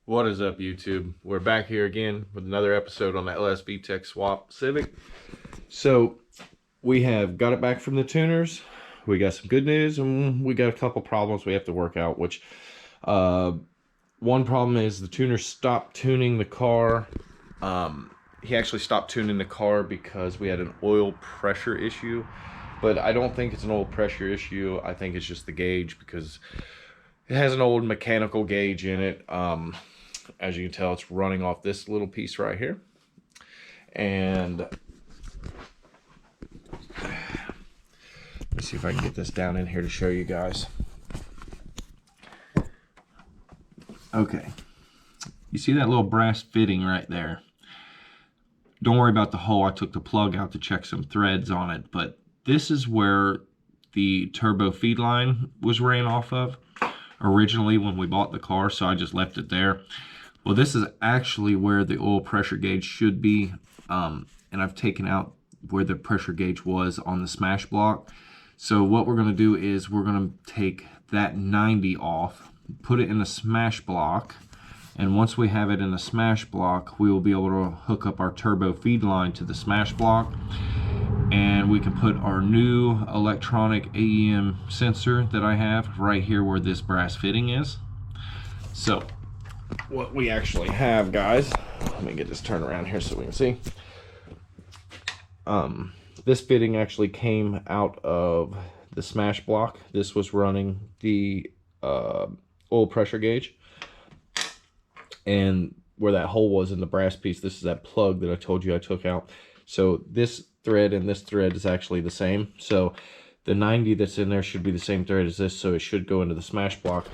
What is up, YouTube? We're back here again with another episode on the LSB Tech Swap Civic. So we have got it back from the tuners. We got some good news and we got a couple problems we have to work out, which one problem is the tuner stopped tuning the car. He actually stopped tuning the car because we had an oil pressure issue, but I don't think it's an oil pressure issue. I think it's just the gauge, because it has an old mechanical gauge in it. As you can tell, it's running off this little piece right here. And let's see if I can get this down in here to show you guys. Okay, you see that little brass fitting right there? Don't worry about the hole. I took the plug out to check some threads on it, but this is where the turbo feed line was ran off of originally when we bought the car, so I just left it there. Well, this is actually where the oil pressure gauge should be, and I've taken out where the pressure gauge was on the smash block. So what we're going to do is we're going to take that 90 off, put it in the smash block, and once we have it in the smash block, we will be able to hook up our turbo feed line to the smash block, and we can put our new electronic AEM sensor that I have right here where this brass fitting is. So what we actually have, guys, let me get this turned around here so we can see. This fitting actually came out of the smash block. This was running the oil pressure gauge, and where that hole was in the brass piece, this is that plug that I told you I took out. So this thread and this thread is actually the same, so the 90 that's in there should be the same thread as this, so it should go into the smash block.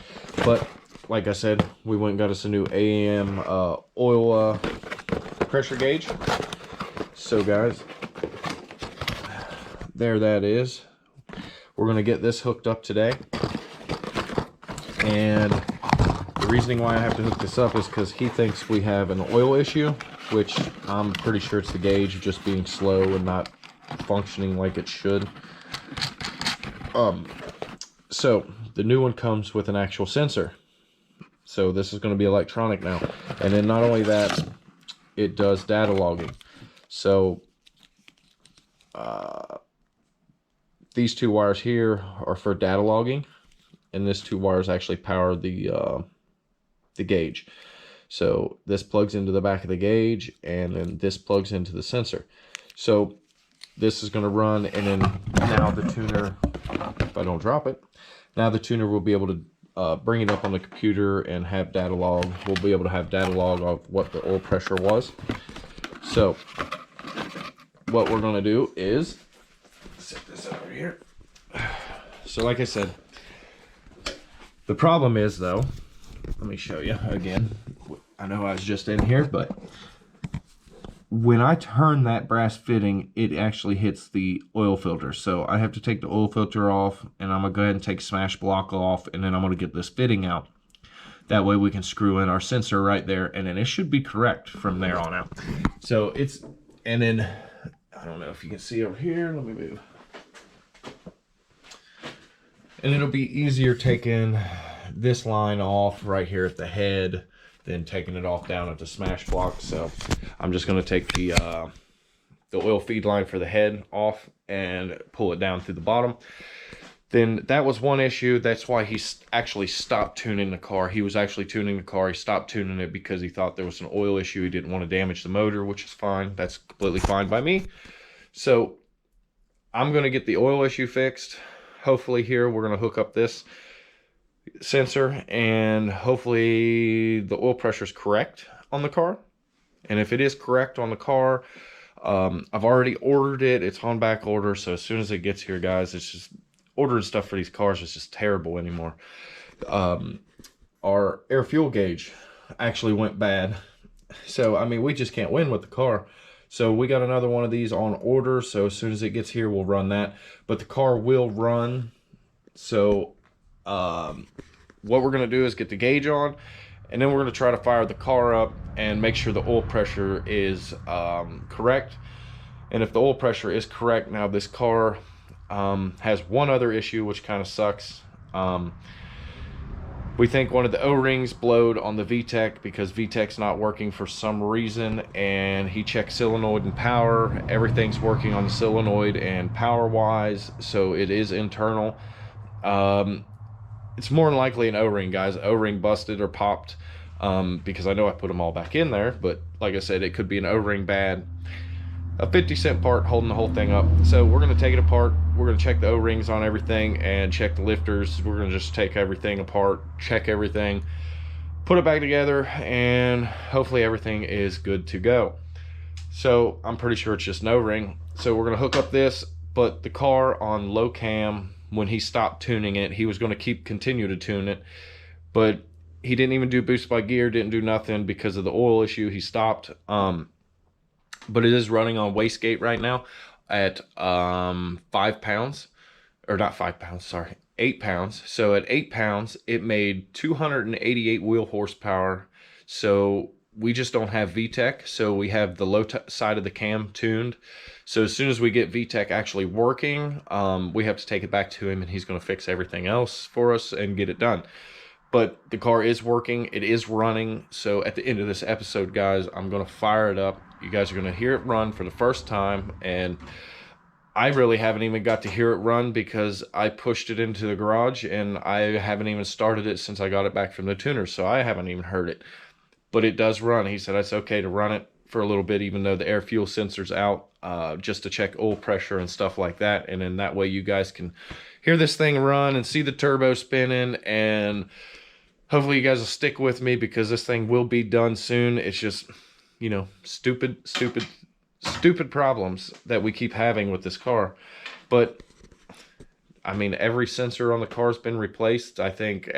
But like I said, we went and got us a new AEM oil pressure gauge. So guys, there that is. We're gonna get this hooked up today, and the reasoning why I have to hook this up is because he thinks we have an oil issue, which I'm pretty sure it's the gauge just being slow and not functioning like it should. So the new one comes with an actual sensor. So this is going to be electronic now. And then not only that, it does data logging. So these two wires here are for data logging, and this two wires actually power the gauge. So this plugs into the back of the gauge, and then this plugs into the sensor. So this is going to run, and then now the tuner, if I don't drop it, now the tuner will be able to bring it up on the computer and have data log. We'll be able to have data log of what the oil pressure was. So what we're going to do is set this over here. So like I said, the problem is, though, let me show you again. I know I was just in here, but when I turn that brass fitting, it actually hits the oil filter. So I have to take the oil filter off, and I'm gonna go ahead and take smash block off, and then I'm gonna get this fitting out. That way we can screw in our sensor right there, and then it should be correct from there on out. So it's, and then, I don't know if you can see over here, let me move. And it'll be easier taking this line off right here at the head than taking it off down at the smash block. So I'm just going to take the oil feed line for the head off and pull it down through the bottom. Then that was one issue. That's why he actually stopped tuning the car. He was actually tuning the car. He stopped tuning it because he thought there was an oil issue. He didn't want to damage the motor, which is fine. That's completely fine by me. So I'm going to get the oil issue fixed. Hopefully here we're going to hook up this sensor, and hopefully the oil pressure is correct on the car. And if it is correct on the car, I've already ordered it. It's on back order, so as soon as it gets here, guys, it's just ordering stuff for these cars is just terrible anymore. Our air fuel gauge actually went bad, so I mean, we just can't win with the car. So we got another one of these on order, so as soon as it gets here, we'll run that. But the car will run. So what we're going to do is get the gauge on, and then we're going to try to fire the car up and make sure the oil pressure is correct. And if the oil pressure is correct, now this car has one other issue which kind of sucks. We think one of the O-rings blowed on the VTEC because VTEC's not working for some reason, and he checked solenoid and power. Everything's working on the solenoid and power-wise, so it is internal. It's more than likely an O-ring, guys. O-ring busted or popped, because I know I put them all back in there, but like I said, it could be an O-ring bad. A 50-cent part holding the whole thing up. So we're going to take it apart. We're going to check the O-rings on everything and check the lifters. We're going to just take everything apart, check everything, put it back together, and hopefully everything is good to go. So I'm pretty sure it's just an O-ring. So we're going to hook up this, but the car on low cam, when he stopped tuning it, he was going to continue to tune it, but he didn't even do boost by gear, didn't do nothing because of the oil issue. He stopped. But it is running on wastegate right now at 5 pounds, or not 5 pounds, sorry, 8 pounds. So at 8 pounds, it made 288 wheel horsepower. So we just don't have VTEC, so we have the low side of the cam tuned. So as soon as we get VTEC actually working, we have to take it back to him, and he's going to fix everything else for us and get it done. But the car is working, it is running. So at the end of this episode, guys, I'm going to fire it up. You guys are going to hear it run for the first time, and I really haven't even got to hear it run because I pushed it into the garage, and I haven't even started it since I got it back from the tuner, so I haven't even heard it. But it does run. He said it's okay to run it for a little bit, even though the air fuel sensor's out, just to check oil pressure and stuff like that. And then that way you guys can hear this thing run and see the turbo spinning, and hopefully you guys will stick with me because this thing will be done soon. It's just, you know, stupid problems that we keep having with this car. But I mean, every sensor on the car's been replaced. I think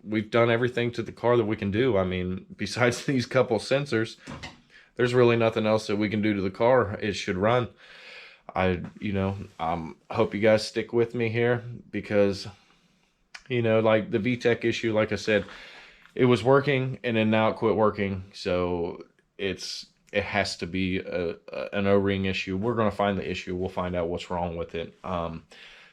we've done everything to the car that we can do. I mean, besides these couple sensors, there's really nothing else that we can do to the car. It should run. I hope you guys stick with me here because, you know, like the VTEC issue, like I said, it was working and then now it quit working. So it has to be an O-ring issue. We're going to find the issue. We'll find out what's wrong with it.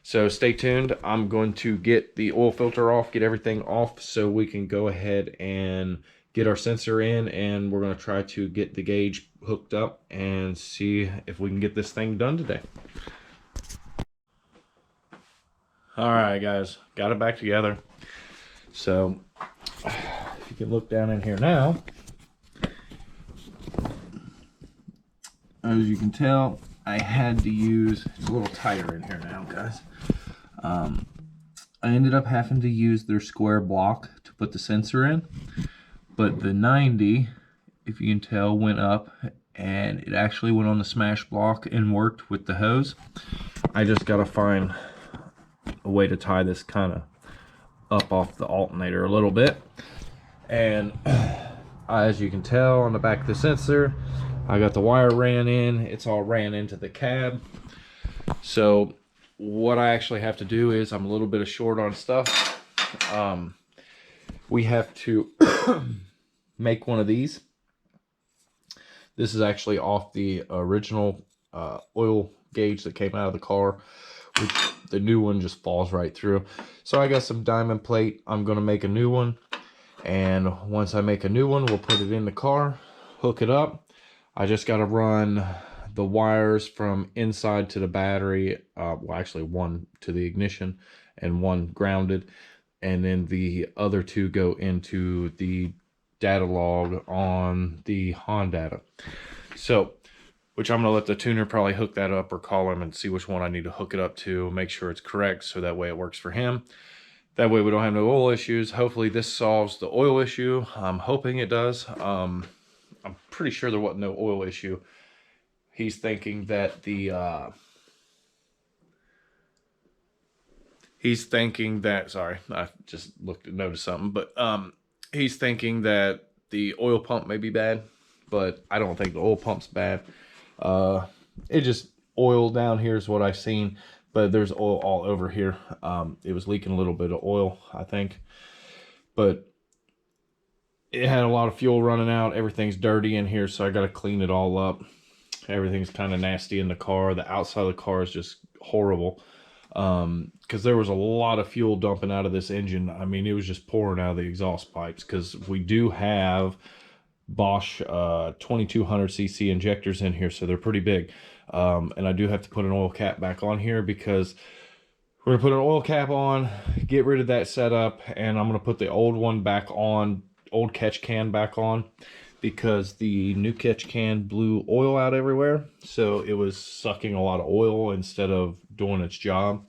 So stay tuned. I'm going to get the oil filter off, get everything off so we can go ahead and get our sensor in, and we're going to try to get the gauge hooked up and see if we can get this thing done today. All right, guys, got it back together. So if you can look down in here now, as you can tell, I had to use, it's a little tighter in here now, guys. I ended up having to use their square block to put the sensor in, but the 90, if you can tell, went up, and it actually went on the smash block and worked with the hose. I just gotta find a way to tie this kind of up off the alternator a little bit. And as you can tell on the back of the sensor, I got the wire ran in. It's all ran into the cab. So what I actually have to do is, I'm a little bit short on stuff. We have to make one of these. This is actually off the original oil gauge that came out of the car, which the new one just falls right through. So I got some diamond plate. I'm going to make a new one, and once I make a new one, we'll put it in the car, hook it up. I just got to run the wires from inside to the battery, well, actually one to the ignition and one grounded, and then the other two go into the data log on the Honda. So, which I'm going to let the tuner probably hook that up or call him and see which one I need to hook it up to, make sure it's correct, so that way it works for him. That way we don't have no oil issues. Hopefully this solves the oil issue. I'm hoping it does. I'm pretty sure there wasn't no oil issue. He's thinking that sorry, I just noticed something, but he's thinking that the oil pump may be bad, but I don't think the oil pump's bad. It just, oil down here is what I've seen, but there's oil all over here. It was leaking a little bit of oil, I think, but it had a lot of fuel running out. Everything's dirty in here, so I got to clean it all up. Everything's kind of nasty in the car. The outside of the car is just horrible. because there was a lot of fuel dumping out of this engine. I mean, it was just pouring out of the exhaust pipes, because we do have Bosch 2200cc injectors in here, so they're pretty big. And I do have to put an oil cap back on here, because we're gonna put an oil cap on, get rid of that setup, and I'm gonna put the old one back on, old catch can back on, because the new catch can blew oil out everywhere, so it was sucking a lot of oil instead of doing its job.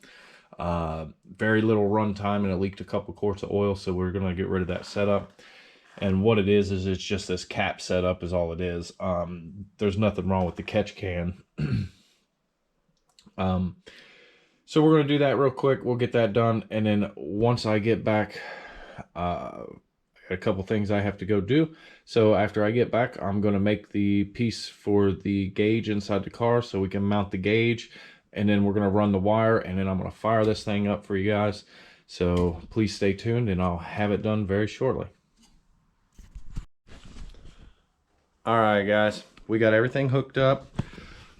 Very little run time, and it leaked a couple quarts of oil, so we're gonna get rid of that setup. And what it is it's just this cap setup is all it is. There's nothing wrong with the catch can. So we're going to do that real quick. We'll get that done. And then once I get back, I got a couple things I have to go do. So after I get back, I'm going to make the piece for the gauge inside the car so we can mount the gauge. And then we're going to run the wire, and then I'm going to fire this thing up for you guys. So please stay tuned, and I'll have it done very shortly. All right, guys, we got everything hooked up.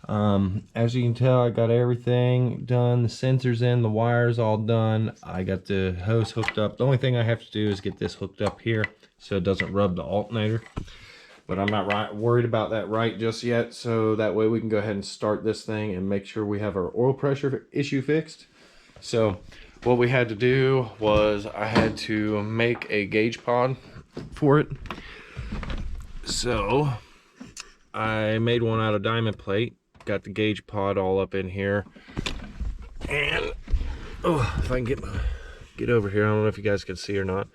As you can tell, I got everything done. The sensors in, the wires all done. I got the hose hooked up. The only thing I have to do is get this hooked up here so it doesn't rub the alternator. But I'm not worried about that right just yet, so that way we can go ahead and start this thing and make sure we have our oil pressure issue fixed. So what we had to do was I had to make a gauge pod for it. So I made one out of diamond plate. Got the gauge pod all up in here, and if I can get over here, I don't know if you guys can see or not.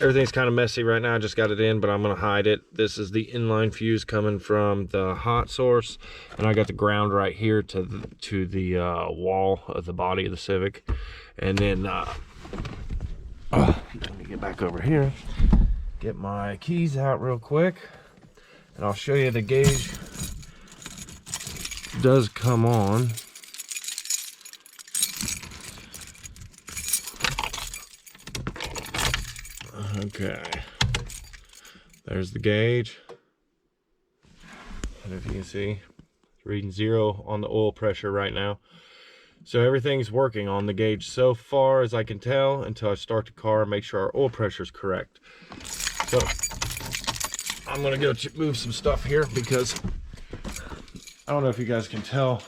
Everything's kind of messy right now. I just got it in, but I'm gonna hide it. This is the inline fuse coming from the hot source, and I got the ground right here to the wall of the body of the Civic. And then let me get back over here, get my keys out real quick, and I'll show you the gauge does come on. Okay, there's the gauge, and if you can see, it's reading 0 on the oil pressure right now. So everything's working on the gauge so far as I can tell, until I start the car and make sure our oil pressure is correct. So I'm gonna go move some stuff here, because I don't know if you guys can tell.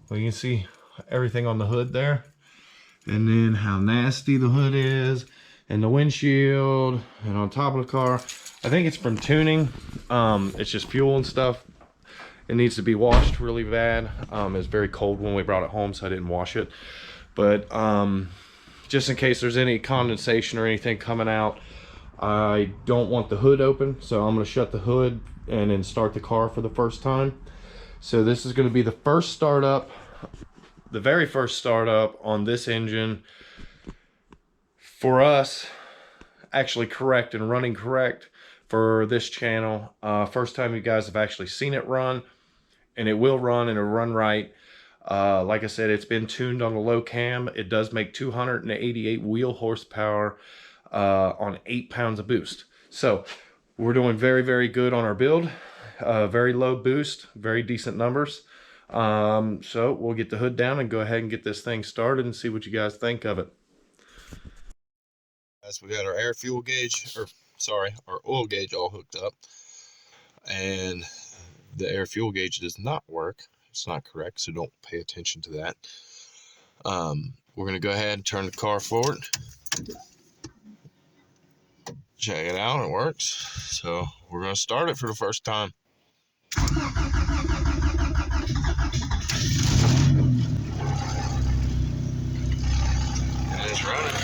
Well, you can see everything on the hood there, and then how nasty the hood is, and the windshield, and on top of the car. I think it's from tuning. It's just fuel and stuff. It needs to be washed really bad. It's very cold when we brought it home, so I didn't wash it. But just in case there's any condensation or anything coming out, I don't want the hood open, so I'm going to shut the hood and then start the car for the first time. So this is going to be the first startup, the very first startup on this engine for us, actually correct and running correct for this channel. First time you guys have actually seen it run, and it will run, and it'll run right. Like I said, it's been tuned on the low cam. It does make 288 wheel horsepower on 8 pounds of boost. So we're doing very, very good on our build. Very low boost, very decent numbers. So we'll get the hood down and go ahead and get this thing started and see what you guys think of it. As we got our air fuel gauge, or sorry, our oil gauge all hooked up, and the air fuel gauge does not work. It's not correct, so don't pay attention to that. We're gonna go ahead and turn the car forward. Check it out, it works. So we're gonna start it for the first time. And it's running.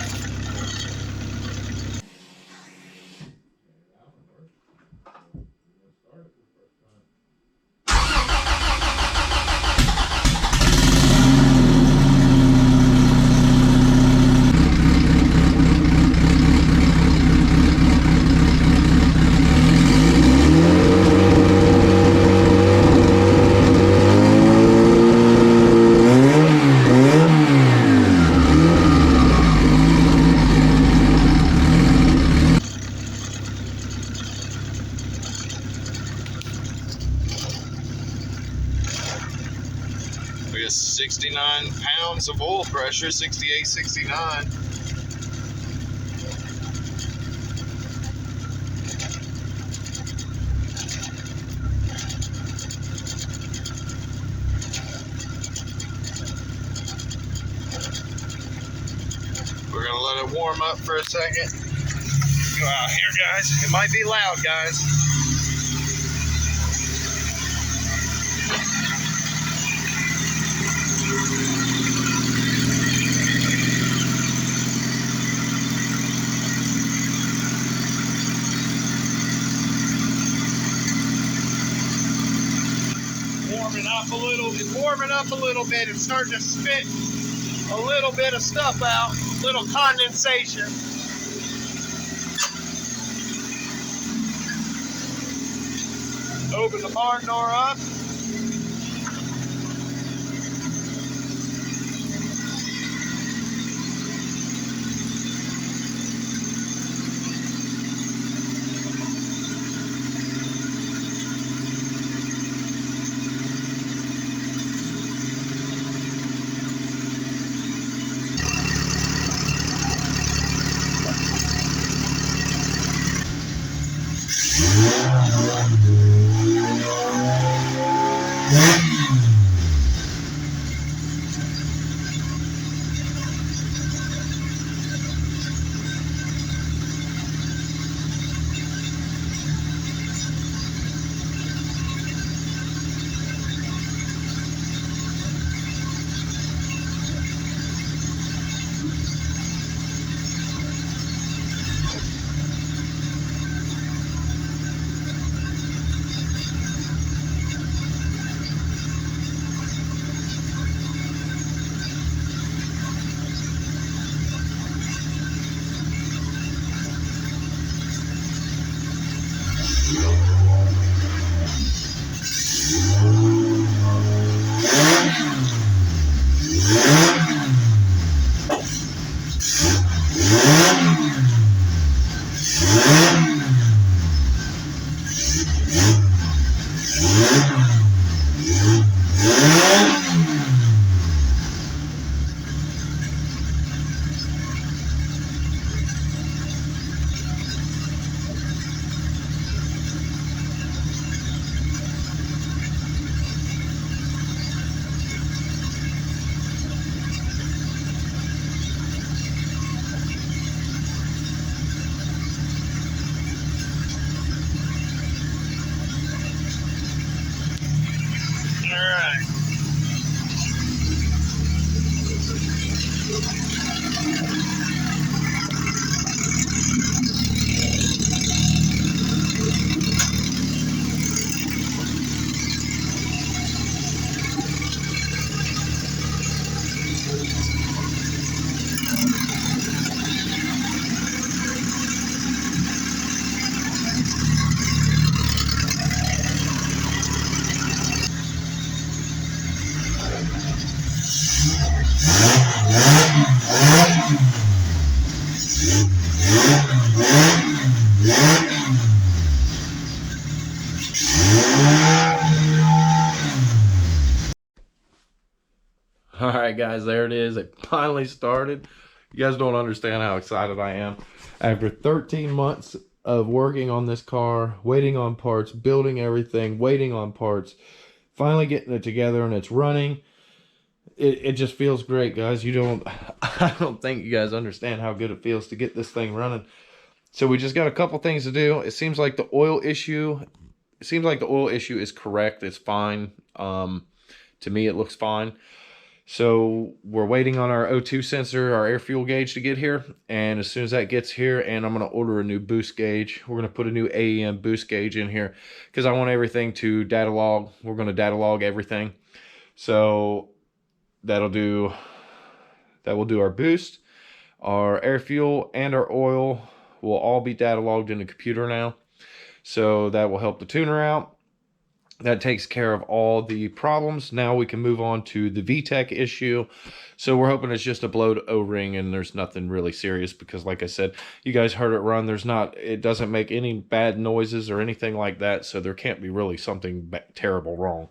69 pounds of oil pressure, 68, 69. We're gonna let it warm up for a second. Go out here, guys. It might be loud, guys. It's warming up a little bit. It's starting to spit a little bit of stuff out, little condensation. Open the barn door up. All right, guys, there it is. It finally started. You guys don't understand how excited I am. After 13 months of working on this car, waiting on parts, building everything, waiting on parts, finally getting it together and it's running. It just feels great, guys. I don't think you guys understand how good it feels to get this thing running. So we just got a couple things to do. It seems like the oil issue is correct. It's fine. To me, it looks fine. So we're waiting on our O2 sensor, our air fuel gauge to get here. And as soon as that gets here, and I'm going to order a new boost gauge. We're going to put a new AEM boost gauge in here because I want everything to data log. We're going to data log everything. So that will do our boost, our air fuel, and our oil will all be data logged in the computer now. So that will help the tuner out. That takes care of all the problems. Now we can move on to the VTEC issue. So we're hoping it's just a blowed O-ring and there's nothing really serious because like I said, you guys heard it run. It doesn't make any bad noises or anything like that. So there can't be really something terrible wrong.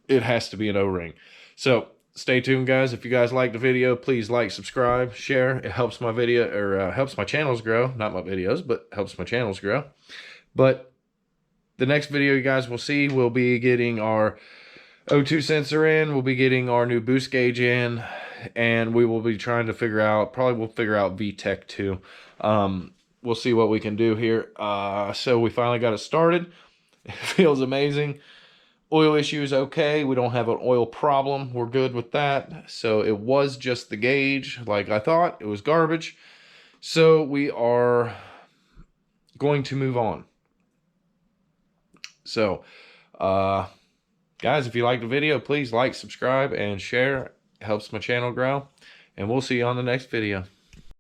It has to be an O-ring. So stay tuned, guys. If you guys like the video, please like, subscribe, share. It helps my video, or helps my channels grow. Not my videos, but helps my channels grow. But the next video you guys will see, we'll be getting our O2 sensor in. We'll be getting our new boost gauge in. And we will be trying to figure out, probably we'll figure out VTEC too. We'll see what we can do here. So we finally got it started. It feels amazing. Oil issue is okay. We don't have an oil problem. We're good with that. So it was just the gauge, like I thought. It was garbage. So we are going to move on. So, guys, if you like the video, please like, subscribe, and share. It helps my channel grow. And we'll see you on the next video.